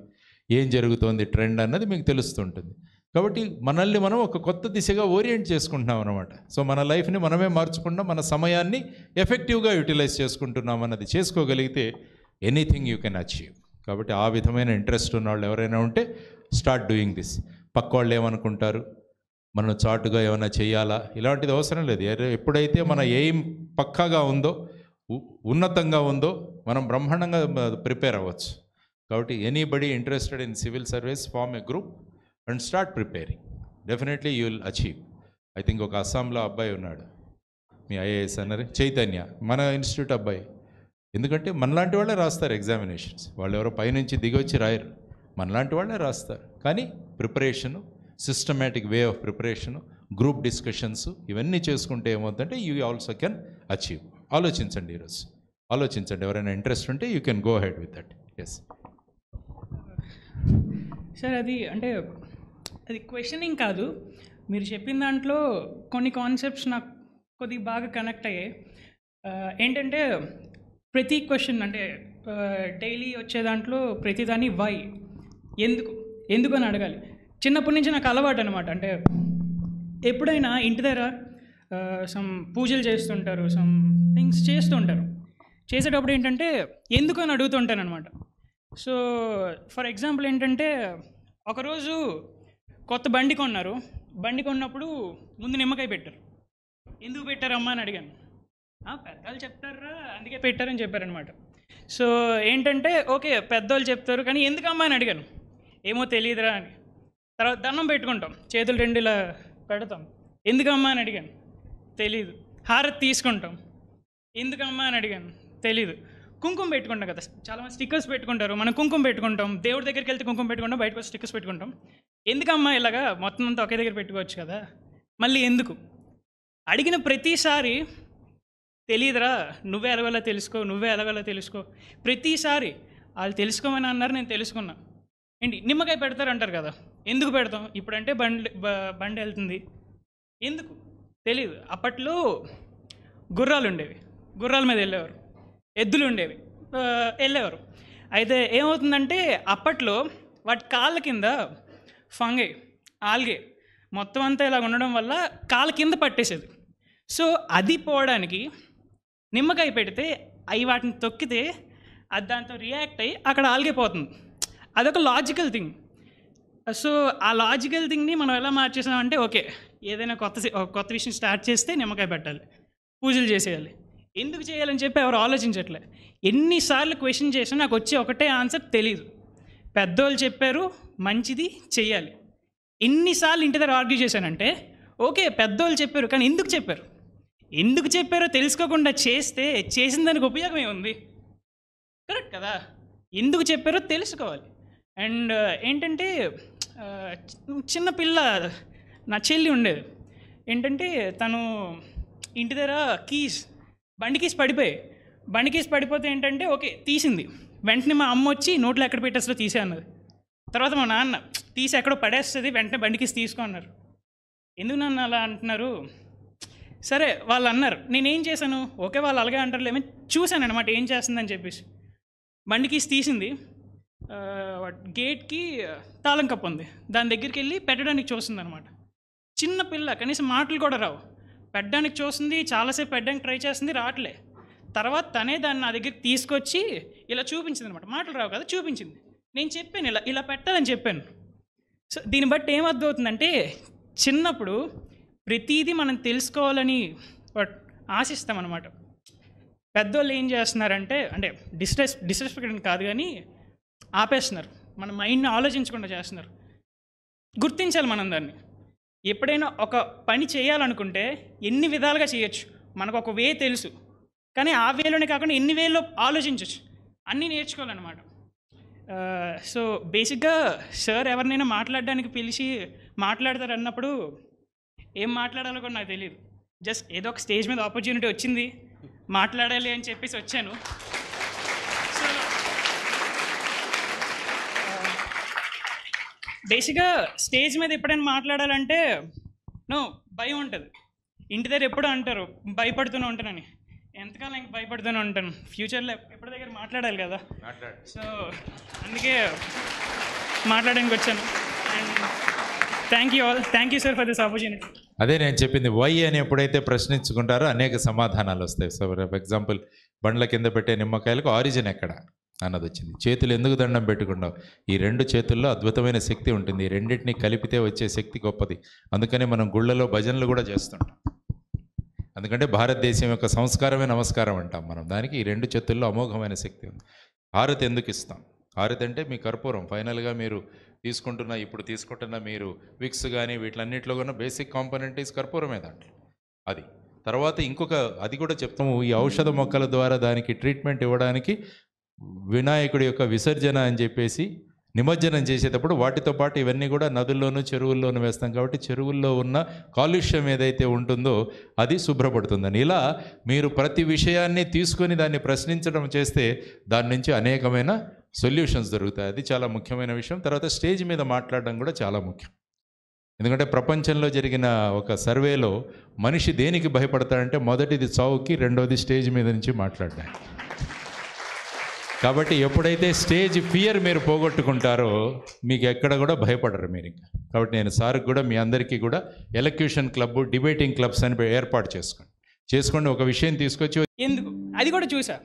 ఏం జరుగుతోంది, ట్రెండ్ అన్నది మీకు తెలుస్తుంటుంది. కాబట్టి మనల్ని మనం ఒక కొత్త దిశగా ఓరియంట్ చేసుకుంటున్నాం అన్నమాట. సో మన లైఫ్ని మనమే మార్చుకుంటాం, మన సమయాన్ని ఎఫెక్టివ్గా యూటిలైజ్ చేసుకుంటున్నాం అన్నది చేసుకోగలిగితే ఎనీథింగ్ యూ కెన్ అచీవ్. కాబట్టి ఆ విధమైన ఇంట్రెస్ట్ ఉన్న వాళ్ళు ఎవరైనా ఉంటే స్టార్ట్ డూయింగ్ దిస్. పక్క వాళ్ళు ఏమనుకుంటారు, మనం చాటుగా ఏమైనా చేయాలా, ఇలాంటిది అవసరం లేదు. ఎప్పుడైతే మన ఎయిమ్ పక్కాగా ఉందో, ఉన్నతంగా ఉందో, మనం బ్రహ్మాండంగా ప్రిపేర్ అవ్వచ్చు. కాబట్టి anybody interested in civil service form a group and start preparing. Definitely you will achieve. I think ఒక అస్సాంలో అబ్బాయి ఉన్నాడు, మీ ఐఏఎస్ అన్నారు, చైతన్య, మన ఇన్స్టిట్యూట్ అబ్బాయి. ఎందుకంటే మనలాంటి వాళ్ళే రాస్తారు ఎగ్జామినేషన్స్, వాళ్ళు ఎవరో పైనుంచి దిగొచ్చి రాయరు, మనలాంటి వాళ్ళే రాస్తారు. కానీ preparation, systematic way of preparation, group discussions ఇవన్నీ చేసుకుంటే ఏమవుతుందంటే యూ ఆల్సో కెన్ అచీవ్. ఆలోచించండి, ఈరోజు ఆలోచించండి. ఎవరైనా ఇంట్రెస్ట్ ఉంటే you can go ahead with that. Yes sir, అది క్వశ్చనింగ్ కాదు, మీరు చెప్పిన దాంట్లో కొన్ని కాన్సెప్ట్స్ నాకు కొద్దిగా బాగా కనెక్ట్ అయ్యాయి. ఏంటంటే ప్రతి క్వశ్చన్ అంటే డైలీ వచ్చే దాంట్లో ప్రతిదాన్ని వై, ఎందుకు అని అడగాలి. చిన్నప్పటి నుంచి నాకు అలవాటు అనమాట. అంటే ఎప్పుడైనా ఇంటి దగ్గర సమ్ పూజలు చేస్తుంటారు, సమ్ థింగ్స్ చేస్తుంటారు, చేసేటప్పుడు ఏంటంటే ఎందుకు అని అడుగుతుంటాను అనమాట. సో ఫర్ ఎగ్జాంపుల్ ఏంటంటే ఒకరోజు కొత్త బండి కొన్నారు, బండి కొన్నప్పుడు ముందు నిమ్మకాయ పెట్టారు. ఎందుకు పెట్టారమ్మా అని అడిగాను. పెద్దవాళ్ళు చెప్తారా అందుకే పెట్టారని చెప్పారనమాట. సో ఏంటంటే ఓకే పెద్దవాళ్ళు చెప్తారు కానీ ఎందుకమ్మా అని అడిగాను. ఏమో తెలియదురా అని. తర్వాత దండం పెట్టుకుంటాం, చేతులు 2 ఇలా పెడతాం. ఎందుకమ్మా అని అడిగాను, తెలీదు. హారతి తీసుకుంటాం, ఎందుకమ్మా అని అడిగాను, తెలీదు. కుంకుమ పెట్టుకుంటాం కదా, చాలామంది స్టిక్కర్స్ పెట్టుకుంటారు, మనం కుంకుమ పెట్టుకుంటాం. దేవుడి దగ్గరికి వెళ్తే కుంకుమ పెట్టుకుంటాం, బయటకు వచ్చి స్టిక్కర్స్ పెట్టుకుంటాం. ఎందుకమ్మా ఇలాగా మొత్తం అంతా ఒకే దగ్గర పెట్టుకోవచ్చు కదా, మళ్ళీ ఎందుకు అడిగిన ప్రతిసారి తెలియదురా, నువ్వే ఎలాగోలా తెలుసుకో. ప్రతిసారి వాళ్ళు తెలుసుకోమని అన్నారు, నేను తెలుసుకున్నా. ఏంటి నిమ్మకాయ పెడతారంటారు కదా, ఎందుకు పెడతాం? ఇప్పుడంటే బండి వెళ్తుంది, ఎందుకు తెలీదు. అప్పట్లో గుర్రాలు ఉండేవి, గుర్రాల మీద వెళ్ళేవారు, ఎద్దులు ఉండేవి, వెళ్ళేవారు. అయితే ఏమవుతుందంటే అప్పట్లో వాటి కాళ్ళ కింద ఫంగై, ఆల్గే మొత్తం అంతా ఇలా ఉండడం వల్ల కాళ్ళ కింద పట్టేసేది. సో అది పోవడానికి నిమ్మకాయ పెడితే అవి వాటిని తొక్కితే అది దాంతో రియాక్ట్ అయ్యి అక్కడ ఆల్గే పోతుంది. అదొక లాజికల్ థింగ్. సో ఆ లాజికల్ థింగ్ని మనం ఎలా మార్చేసామంటే ఓకే ఏదైనా కొత్త విషయం స్టార్ట్ చేస్తే నిమ్మకాయ పెట్టాలి, పూజలు చేసేయాలి. ఎందుకు చేయాలని చెప్పి ఎవరు ఆలోచించట్లే. ఎన్నిసార్లు క్వశ్చన్ చేసినా నాకు వచ్చే ఒకటే ఆన్సర్ తెలీదు. పెద్దోళ్ళు చెప్పారు మంచిది చెయ్యాలి. ఎన్నిసార్లు ఇంటి దగ్గర ఆర్గ్యూ చేశానంటే ఓకే పెద్దోళ్ళు చెప్పారు కానీ ఎందుకు చెప్పారో తెలుసుకోకుండా చేసిన దానికి ఉపయోగం ఏముంది? కరెక్ట్ కదా, ఎందుకు చెప్పారో తెలుసుకోవాలి. అండ్ ఏంటంటే చిన్న పిల్ల నా చెల్లి ఉండేది. ఏంటంటే తను ఇంటి దగ్గర బండి కీస్ పడిపోతే ఏంటంటే ఓకే తీసింది. వెంటనే మా అమ్మ వచ్చి నోట్లో ఎక్కడ పెట్టేస్తో తీసే అన్నది. తర్వాత మా నాన్న తీసి ఎక్కడో పడేస్తుంది, వెంటనే బండి కీస్ తీసుకో అన్నారు. ఎందుకు నన్ను అలా అంటున్నారు? సరే వాళ్ళు అన్నారు, నేనేం చేశాను? ఓకే వాళ్ళు అలాగే అంటారు, ఏమో చూశాను అనమాట ఏం చేస్తుందని చెప్పేసి. బండి కీస్ తీసింది, గేట్కి తాళం కప్పు ఉంది, దాని దగ్గరికి వెళ్ళి పెట్టడానికి చూస్తుంది అనమాట. చిన్న పిల్ల, కనీసం మాటలు కూడా రావు, పెట్టడానికి చూస్తుంది, చాలాసేపు పెట్టడానికి ట్రై చేస్తుంది, రావట్లే. తర్వాత తనే దాన్ని నా దగ్గరికి తీసుకొచ్చి ఇలా చూపించింది అనమాట. మాటలు రావు కదా, చూపించింది. నేను చెప్పాను ఇలా ఇలా పెట్టాలని చెప్పాను. సో దీన్ని బట్టి ఏమర్థమవుతుందంటే, చిన్నప్పుడు ప్రతిదీ మనం తెలుసుకోవాలని ఆశిస్తామన్నమాట. పెద్దోళ్ళు ఏం చేస్తున్నారంటే, అంటే డిస్రెస్పెక్ట్ కాదు కానీ ఆపేస్తున్నారు, మన మైండ్ని ఆలోచించకుండా చేస్తున్నారు. గుర్తించాలి మనం దాన్ని. ఎప్పుడైనా ఒక పని చేయాలనుకుంటే ఎన్ని విధాలుగా చేయొచ్చు, మనకు ఒక వే తెలుసు, కానీ ఆ వేలోనే కాకుండా ఎన్ని వేలో ఆలోచించవచ్చు, అన్నీ నేర్చుకోవాలన్నమాట. సో బేసిక్గా సార్ ఎవరినైనా మాట్లాడడానికి పిలిచి మాట్లాడతారు అన్నప్పుడు ఏం మాట్లాడాలో కూడా నాకు తెలియదు. జస్ట్ ఏదో ఒక స్టేజ్ మీద ఆపర్చునిటీ వచ్చింది, మాట్లాడాలి అని చెప్పేసి వచ్చాను. సో బేసిక్గా స్టేజ్ మీద ఎప్పుడైనా మాట్లాడాలంటే భయం ఉంటుంది. ఇంటి దగ్గర ఎప్పుడూ అంటారు భయపడుతూనే ఉంటానని. ఎంతకాలం ఇంక భయపడుతూనే ఉంటాను, ఫ్యూచర్లో ఎప్పటి దగ్గర మాట్లాడాలి కదా. సో అందుకే మాట్లాడడానికి వచ్చాను. And thank you sir for this opportunity. అదే నేను చెప్పింది, వై అని ఎప్పుడైతే ప్రశ్నించుకుంటారో అనేక సమాధానాలు వస్తాయి. సో ఫర్ ఎగ్జాంపుల్, బండ్ల కింద పెట్టే నిమ్మకాయలకు ఆరిజిన్ ఎక్కడ అన్నది వచ్చింది. చేతులు ఎందుకు దండం పెట్టుకున్నావు? ఈ రెండు చేతుల్లో అద్భుతమైన శక్తి ఉంటుంది, ఈ రెండింటిని కలిపితే వచ్చే శక్తి గొప్పది. అందుకనే మనం గుళ్ళలో భజనలు కూడా చేస్తుంటాం. ఎందుకంటే భారతదేశం యొక్క సంస్కారమే నమస్కారం అంటాం మనం. దానికి ఈ రెండు చేతుల్లో అమోఘమైన శక్తి ఉంది. హారతి ఎందుకు ఇస్తాం? హారతి అంటే మీ కర్పూరం. ఫైనల్గా మీరు ఇప్పుడు తీసుకుంటున్న మీరు విక్స్ కానీ వీటిలన్నింటిలో కూడా బేసిక్ కాంపోనెంట్ ఈజ్ కర్పూరమే దాంట్లో. అది తర్వాత ఇంకొక అది కూడా చెప్తాము, ఈ ఔషధ మొక్కల ద్వారా దానికి ట్రీట్మెంట్ ఇవ్వడానికి వినాయకుడి యొక్క విసర్జన అని చెప్పేసి నిమజ్జనం చేసేటప్పుడు వాటితో పాటు ఇవన్నీ కూడా నదుల్లోనూ చెరువుల్లోనూ వేస్తాం. కాబట్టి చెరువుల్లో ఉన్న కాలుష్యం ఏదైతే ఉంటుందో అది శుభ్రపడుతుందని. ఇలా మీరు ప్రతి విషయాన్ని తీసుకొని దాన్ని ప్రశ్నించడం చేస్తే దాని నుంచి అనేకమైన సొల్యూషన్స్ దొరుకుతాయి. అది చాలా ముఖ్యమైన విషయం. తర్వాత స్టేజ్ మీద మాట్లాడడం కూడా చాలా ముఖ్యం. ఎందుకంటే ప్రపంచంలో జరిగిన ఒక సర్వేలో మనిషి దేనికి భయపడతాడంటే మొదటిది చావుకి, రెండవది స్టేజ్ మీద నుంచి మాట్లాడడానికి. కాబట్టి ఎప్పుడైతే స్టేజ్ ఫియర్ మీరు పోగొట్టుకుంటారో మీకు ఎక్కడ కూడా భయపడరు మీరు ఇంకా. కాబట్టి నేను సార్కి కూడా మీ అందరికీ కూడా ఎలక్యూషన్ క్లబ్, డిబేటింగ్ క్లబ్స్ అని ఏర్పాటు చేసుకోండి. ఒక విషయం తీసుకొచ్చి ఎందుకు అది కూడా చూసా.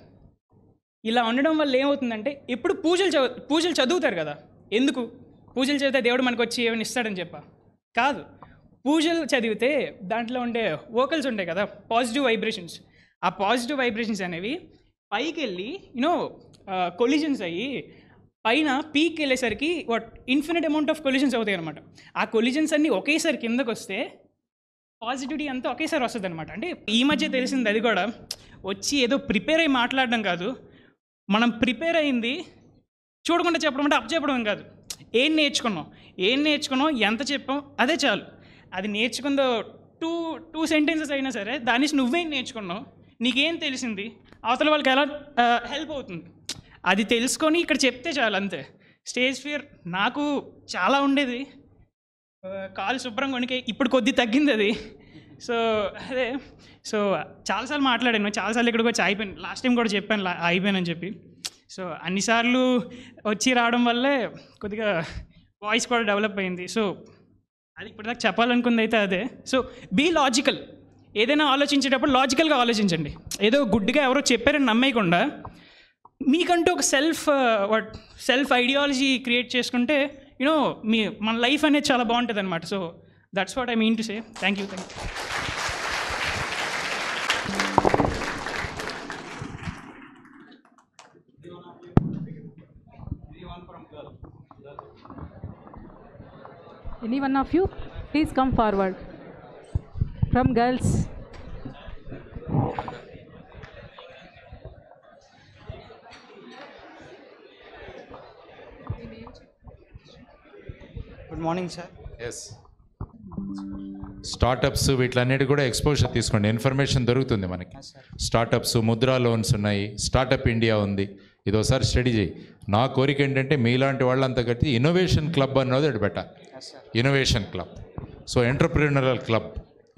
ఇలా ఉండడం వల్ల ఏమవుతుందంటే, ఎప్పుడు పూజలు చదువుతారు కదా, ఎందుకు పూజలు చదివితే దేవుడు మనకు వచ్చి ఏమైనా ఇస్తాడని చెప్పా? కాదు. పూజలు చదివితే దాంట్లో ఉండే వోకల్స్ ఉంటాయి కదా, పాజిటివ్ వైబ్రేషన్స్. ఆ పాజిటివ్ వైబ్రేషన్స్ అనేవి పైకి వెళ్ళి కొలిజన్స్ అయ్యి పైన పీక్ వెళ్ళేసరికి ఇన్ఫినిట్ అమౌంట్ ఆఫ్ కొలిజన్స్ అవుతాయి అనమాట. ఆ కొలిజన్స్ అన్నీ ఒకేసారి కిందకు వస్తే పాజిటివిటీ అంతా ఒకేసారి వస్తుంది అనమాట. అంటే ఈ మధ్య తెలిసింది అది కూడా, వచ్చి ఏదో ప్రిపేర్ అయ్యి మాట్లాడడం కాదు, మనం ప్రిపేర్ అయింది చూడకుండా చెప్పడం అంటే అప్పచెప్పడం కాదు. ఏం నేర్చుకున్నాం, ఎంత చెప్పాం అదే చాలు. అది నేర్చుకుందో టూ సెంటెన్సెస్ అయినా సరే దాని నుంచి నువ్వేం నేర్చుకున్నావు, నీకేం తెలిసింది, అవతల వాళ్ళకి ఎలా హెల్ప్ అవుతుంది, అది తెలుసుకొని ఇక్కడ చెప్తే చాలు, అంతే. స్టేజ్ ఫియర్ నాకు చాలా ఉండేది, కాలు శుభ్రంగా వణికే, ఇప్పుడు కొద్ది తగ్గింది అది. సో అదే, సో చాలాసార్లు మాట్లాడాను, చాలాసార్లు ఇక్కడికి వచ్చి అయిపోయాను. లాస్ట్ టైం కూడా చెప్పాను అయిపోయానని చెప్పి. సో అన్నిసార్లు వచ్చి రావడం వల్లే కొద్దిగా వాయిస్ కూడా డెవలప్ అయింది. సో అది ఇప్పటిదాకా చెప్పాలనుకుంది అయితే అదే. So be logical. ఏదైనా ఆలోచించేటప్పుడు లాజికల్గా ఆలోచించండి. ఏదో గుడ్డిగా ఎవరో చెప్పారని నమ్మేయకుండా మీకంటూ ఒక సెల్ఫ్ ఐడియాలజీ క్రియేట్ చేసుకుంటే మన లైఫ్ అనేది చాలా బాగుంటుంది అనమాట. So that's what I mean to say. Thank you. Any one of you, please come forward. From girls. Good morning sir. Yes, startups వీటిలన్నిటి కూడా ఎక్స్పోజర్ తీసుకోండి, ఇన్ఫర్మేషన్ దొరుకుతుంది మనకి. స్టార్టప్స్, ముద్రా లోన్స్ ఉన్నాయి, స్టార్టప్ ఇండియా ఉంది. ఇది ఒకసారి స్టడీ చేయి. నా కోరిక ఏంటంటే మీలాంటి వాళ్ళంతా కలిసి ఇన్నోవేషన్ క్లబ్ అన్నది ఒకటి పెట్టాలి. ఇన్నోవేషన్ క్లబ్, సో ఎంటర్ప్రీనరల్ క్లబ్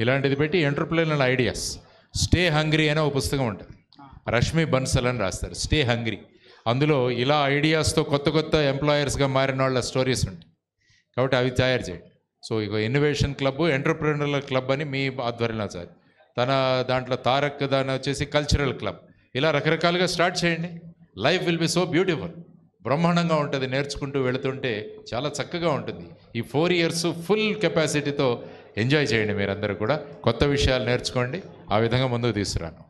ఇలాంటిది పెట్టి ఎంటర్ప్రీనరల్ ఐడియాస్. స్టే హంగ్రీ అనే ఒక పుస్తకం ఉంటుంది, రష్మి బన్సల్ అని రాస్తారు. Stay hungry. అందులో ఇలా ఐడియాస్తో కొత్త కొత్త ఎంప్లాయర్స్గా మారిన వాళ్ళ స్టోరీస్ ఉంటాయి. కాబట్టి అవి తయారు చేయండి. సో ఇక ఇన్నోవేషన్ క్లబ్, ఎంటర్ప్రెన్యూరల్ క్లబ్ అని మీ ఆధ్వర్యంలో సార్, తన దాంట్లో తారక్ దాని వచ్చేసి కల్చరల్ క్లబ్, ఇలా రకరకాలుగా స్టార్ట్ చేయండి. Life will be so beautiful, బ్రహ్మాండంగా ఉంటుంది. నేర్చుకుంటూ వెళుతుంటే చాలా చక్కగా ఉంటుంది. ఈ 4 years ఫుల్ కెపాసిటీతో ఎంజాయ్ చేయండి. మీరందరూ కూడా కొత్త విషయాలు నేర్చుకోండి. ఆ విధంగా ముందుకు తీసుకురాను.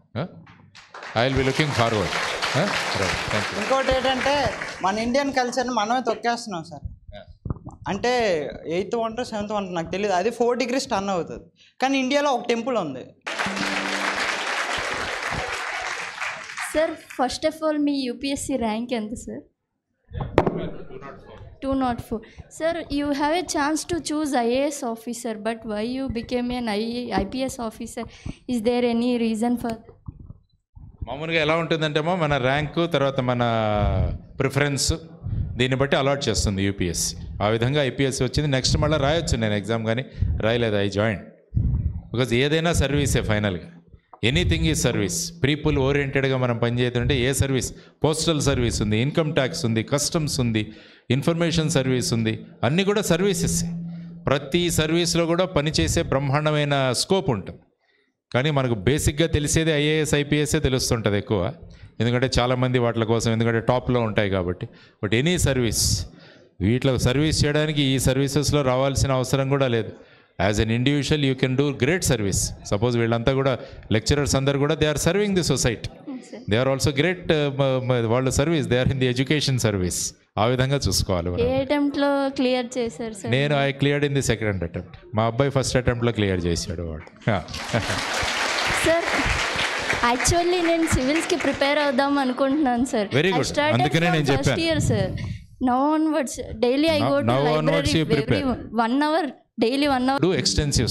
I will be looking forward. Thank you. ఇంకోటి ఏంటంటే మన ఇండియన్ కల్చర్ని మనమే తొక్కేస్తున్నాం సార్. అంటే 8th వండర్ 7th వండర్ నాకు తెలియదు, అది 4 degrees టర్న్ అవుతుంది. కానీ ఇండియాలో ఒక టెంపుల్ ఉంది. సార్ ఫస్ట్ ఆఫ్ ఆల్ మీ యూపీఎస్సీ ర్యాంక్ ఎంత sir? 204. Sir you have a chance to choose IAS officer, but why you became an IPS officer? Is there any reason for? మామూలుగా ఎలా ఉంటుందంటేమో మన ర్యాంకు తర్వాత మన ప్రిఫరెన్స్ దీన్ని బట్టి అలాట్ చేస్తుంది యూపీఎస్సీ. ఆ విధంగా ఐపీఎస్సీ వచ్చింది. నెక్స్ట్ మళ్ళీ రాయొచ్చు నేను ఎగ్జామ్, కానీ రాయలేదు. ఐ జాయిన్ బికాజ్ ఏదైనా సర్వీసే ఫైనల్గా. Anything is service. పీపుల్ ఓరియంటెడ్గా మనం పనిచేస్తుంటే ఏ సర్వీస్, పోస్టల్ సర్వీస్ ఉంది, ఇన్కమ్ ట్యాక్స్ ఉంది, కస్టమ్స్ ఉంది, ఇన్ఫర్మేషన్ సర్వీస్ ఉంది, అన్నీ కూడా సర్వీసెస్. ప్రతి సర్వీస్లో కూడా పనిచేసే బ్రహ్మాండమైన స్కోప్ ఉంటుంది. కానీ మనకు బేసిక్గా తెలిసేది ఐఏఎస్ ఐపీఎస్ఏ తెలుస్తుంటుంది ఎక్కువ, ఎందుకంటే చాలామంది వాటి కోసం, ఎందుకంటే టాప్లో ఉంటాయి కాబట్టి. బట్ ఎనీ సర్వీస్, వీటిలో సర్వీస్ చేయడానికి ఈ సర్వీసెస్లో రావాల్సిన అవసరం కూడా లేదు. As an individual you can do great service. Suppose వీళ్ళంతా కూడా లెక్చరర్స్ అందరు కూడా they are serving the society, they are also great. వాళ్ళ service, they are in the education service. ఆ విధంగా చూసుకోవాలి. ఏ అటెంప్ట్లో క్లియర్ చేశారు సార్? నేను I cleared in the second attempt. మా అబ్బాయి ఫస్ట్ అటెంప్ట్లో క్లియర్ చేశాడు వాడు. సార్ యాక్చువల్లీ నేను సివిల్స్కి ప్రిపేర్ అవుదాం అనుకుంటున్నాను సార్. వెరీ గుడ్, అందుకనే నేను చెప్పాను. First year sir. Now onwards daily I go to library every 1 hour, daily 1 hour. Do extensive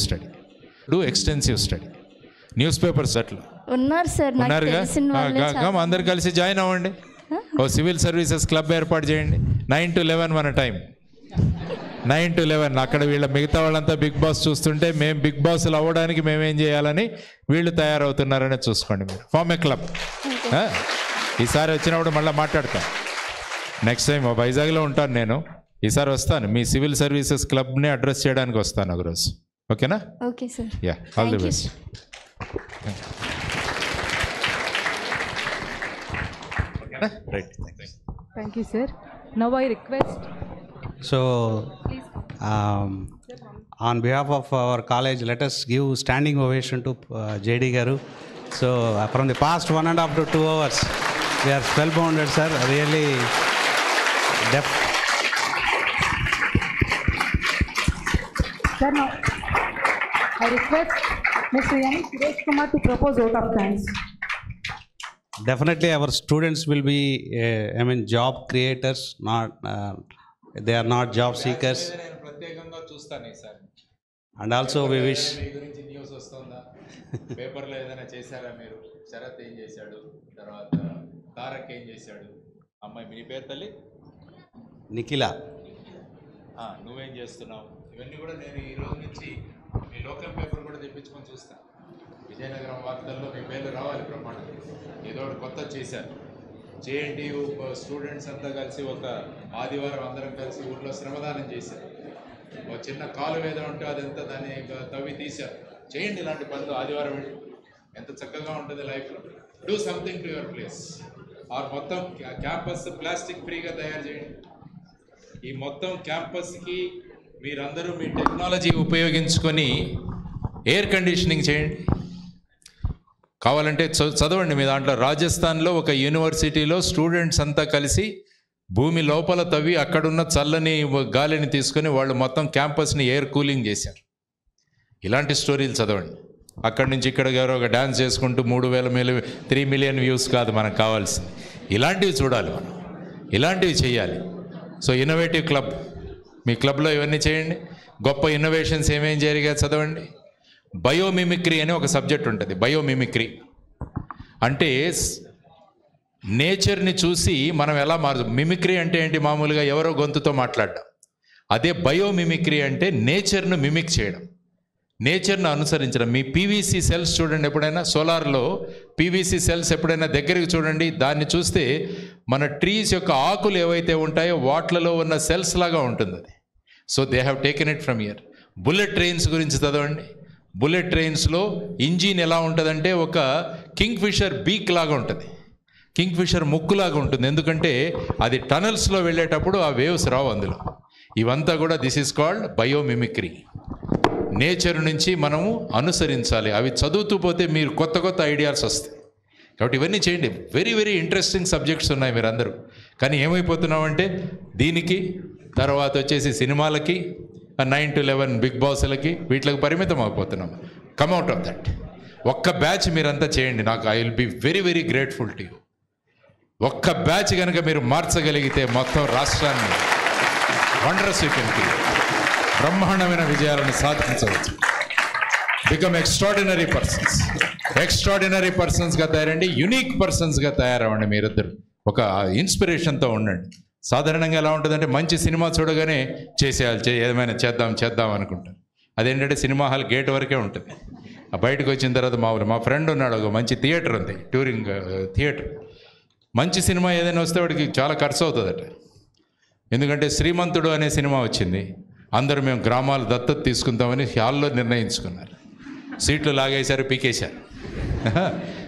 study. News papers అట్లా ఉన్నారు సార్, నాకు తెలిసిన వాళ్ళే. అందరు కలిసి జాయిన్ అవ్వండి. ఓ సివిల్ సర్వీసెస్ క్లబ్ ఏర్పాటు చేయండి. 9 to 11 మన టైం. 9 to 11 అక్కడ వీళ్ళ మిగతా వాళ్ళంతా బిగ్ బాస్ చూస్తుంటే మేము బిగ్ బాస్లు అవ్వడానికి మేమేం చేయాలని వీళ్ళు తయారవుతున్నారని చూసుకోండి. మీరు ఫార్మ్ ఏ క్లబ్. ఈసారి వచ్చినప్పుడు మళ్ళీ మాట్లాడతాను. నెక్స్ట్ టైం వైజాగ్లో ఉంటాను నేను. ఈసారి వస్తాను, మీ సివిల్ సర్వీసెస్ క్లబ్ని అడ్రస్ చేయడానికి వస్తాను ఒకరోజు. ఓకేనా? Okay sir. Yeah, all the best. Right. Thank you, sir. Now I request. So, on behalf of our college, let us give standing ovation to JD Garu. So, from the past 1.5 to 2 hours, we are spellbounded, sir. Really, Sir, now I request Mr. N. Suresh Kumar to propose vote of thanks. Definitely, our students will be, job creators. They are not job seekers. And also, we wish. పేపర్లో ఏదైనా చేశారా మీరు? శరత్ ఏం చేశాడు, తర్వాత తారక్ ఏం చేశాడు, అమ్మాయి మీ పేరు తల్లి నిఖిల, నువ్వేం చేస్తున్నావు, ఇవన్నీ కూడా నేను ఈ రోజు నుంచి మీ లోకల్ పేపర్ కూడా తెప్పించుకొని చూస్తాను. విజయనగరం వార్తల్లో మీ పేర్లు రావాలి. బ్రహ్మాండం, ఏదో ఒకటి కొత్త చేశారు. జేఎన్టీయూ స్టూడెంట్స్ అంతా కలిసి ఒక ఆదివారం అందరం కలిసి ఊళ్ళో శ్రమదానం చేశారు. ఒక చిన్న కాలు ఏదో ఉంటే అదంతా దాన్ని తవ్వి తీశారు. చేయండి ఇలాంటి పనులు ఆదివారం. ఎంత చక్కగా ఉంటుంది లైఫ్లో. Do something to your place. Or మొత్తం క్యాంపస్ ప్లాస్టిక్ ఫ్రీగా తయారు చేయండి. ఈ మొత్తం క్యాంపస్కి మీరందరూ మీ టెక్నాలజీ ఉపయోగించుకొని ఎయిర్ కండిషనింగ్ చేయండి. కావాలంటే చదవండి. మీ దాంట్లో రాజస్థాన్లో ఒక యూనివర్సిటీలో స్టూడెంట్స్ అంతా కలిసి భూమి లోపల తవ్వి అక్కడున్న చల్లని గాలిని తీసుకొని వాళ్ళు మొత్తం క్యాంపస్ని ఎయిర్ కూలింగ్ చేశారు. ఇలాంటి స్టోరీలు చదవండి. అక్కడి నుంచి ఇక్కడ గారు ఒక డ్యాన్స్ చేసుకుంటూ 3 million వ్యూస్ కాదు మనకు కావాల్సింది. ఇలాంటివి చూడాలి మనం, ఇలాంటివి చేయాలి. సో ఇన్నోవేటివ్ క్లబ్, మీ క్లబ్లో ఇవన్నీ చేయండి. గొప్ప ఇన్నోవేషన్స్ ఏమేం జరిగాయో చదవండి. బయోమిమిక్రీ అనే ఒక సబ్జెక్ట్ ఉంటుంది. బయోమిమిక్రీ అంటే నేచర్ని చూసి మనం ఎలా మిమిక్రీ అంటే ఏంటి? మామూలుగా ఎవరో గొంతుతో మాట్లాడడం. అదే బయోమిమిక్రీ అంటే నేచర్ను మిమిక్ చేయడం. నేచర్ను అనుసరించడం. మీ పీవీసీ సెల్స్ చూడండి, ఎప్పుడైనా సోలార్లో పీవీసీ సెల్స్ ఎప్పుడైనా దగ్గరికి చూడండి, దాన్ని చూస్తే మన ట్రీస్ యొక్క ఆకులు ఏవైతే ఉంటాయో వాటిలలో ఉన్న సెల్స్ లాగా ఉంటుంది అది. So they have taken it from year. Bullet trains గురించి చదవండి. బుల్లెట్ ట్రైన్స్లో ఇంజిన్ ఎలా ఉంటుందంటే ఒక కింగ్ ఫిషర్ బీక్ లాగా ఉంటుంది, కింగ్ ఫిషర్ ముక్కులాగా ఉంటుంది. ఎందుకంటే అది టనల్స్లో వెళ్ళేటప్పుడు ఆ వేవ్స్ రావు అందులో. ఇవంతా కూడా this is called biomimicry. Nature నుంచి మనము అనుసరించాలి. అవి చదువుతూ పోతే మీరు కొత్త కొత్త ఐడియాస్ వస్తాయి. కాబట్టి ఇవన్నీ చేయండి. వెరీ వెరీ ఇంట్రెస్టింగ్ సబ్జెక్ట్స్ ఉన్నాయి మీరందరూ. కానీ ఏమైపోతున్నామంటే దీనికి తర్వాత వచ్చేసి సినిమాలకి 9 to 11 బిగ్ బాస్లకి వీటికి పరిమితం అయిపోతున్నాం. Come out of that. ఒక్క బ్యాచ్ మీరంతా చేయండి. నాకు I will be very very grateful to you. ఒక్క బ్యాచ్ కనుక మీరు మార్చగలిగితే మొత్తం రాష్ట్రాన్ని వండరస్ యూ కెన్ క్రియేట్. బ్రహ్మాండమైన విజయాలను సాధించవచ్చు. Become extraordinary persons. ఎక్స్ట్రాడినరీ పర్సన్స్గా తయారండి, యునీక్ పర్సన్స్గా తయారవ్వండి. మీరిద్దరు ఒక ఇన్స్పిరేషన్తో ఉండండి. సాధారణంగా ఎలా ఉంటుందంటే మంచి సినిమా చూడగానే చేసేయాలి, ఏమైనా చేద్దాం అనుకుంటాను. అదేంటంటే సినిమా హాల్ గేట్ వరకే ఉంటుంది. బయటకు వచ్చిన తర్వాత మా ఫ్రెండ్ ఉన్నాడు, ఒక మంచి థియేటర్ ఉంది, టూరింగ్ థియేటర్. మంచి సినిమా ఏదైనా వస్తే వాడికి చాలా ఖర్చు అవుతుందట. ఎందుకంటే శ్రీమంతుడు అనే సినిమా వచ్చింది. అందరూ మేము గ్రామాలు దత్తత తీసుకుంటామని హాల్లో నిర్ణయించుకున్నారు. సీట్లు లాగేశారు, పీకేశారు.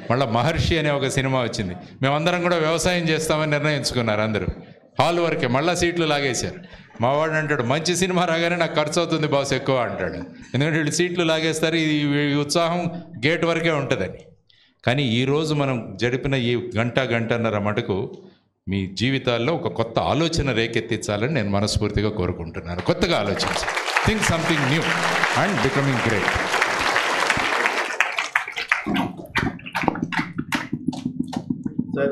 మళ్ళీ మహర్షి అనే ఒక సినిమా వచ్చింది. మేమందరం కూడా వ్యవసాయం చేస్తామని నిర్ణయించుకున్నారు అందరూ. హాల్ వరకే మళ్ళీ సీట్లు లాగేశారు. మావాడు అంటాడు, మంచి సినిమా రాగానే నాకు ఖర్చు అవుతుంది బాస్ ఎక్కువ అంటాడు. ఎందుకంటే వీళ్ళు సీట్లు లాగేస్తారు, ఈ ఉత్సాహం గేట్ వరకే ఉంటుందని. కానీ ఈరోజు మనం జరిపిన ఈ గంటన్నర మటుకు మీ జీవితాల్లో ఒక కొత్త ఆలోచన రేకెత్తించాలని నేను మనస్ఫూర్తిగా కోరుకుంటున్నాను. కొత్తగా ఆలోచించి think something new and becoming great. Sir,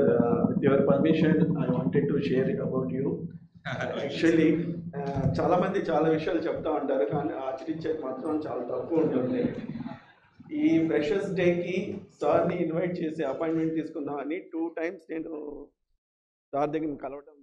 with your permission, I wanted to share about you. Actually, చాలా మంది చాలా విషయాలు చెప్తా ఉంటారు, కానీ ఆచరించేది మాత్రం చాలా తక్కువ ఉంటుంది. ఈ ఫ్రెషర్స్ డేకి సార్ని ఇన్వైట్ చేసి అపాయింట్మెంట్ తీసుకుందామని 2 times నేను సార్ దగ్గర కలవడం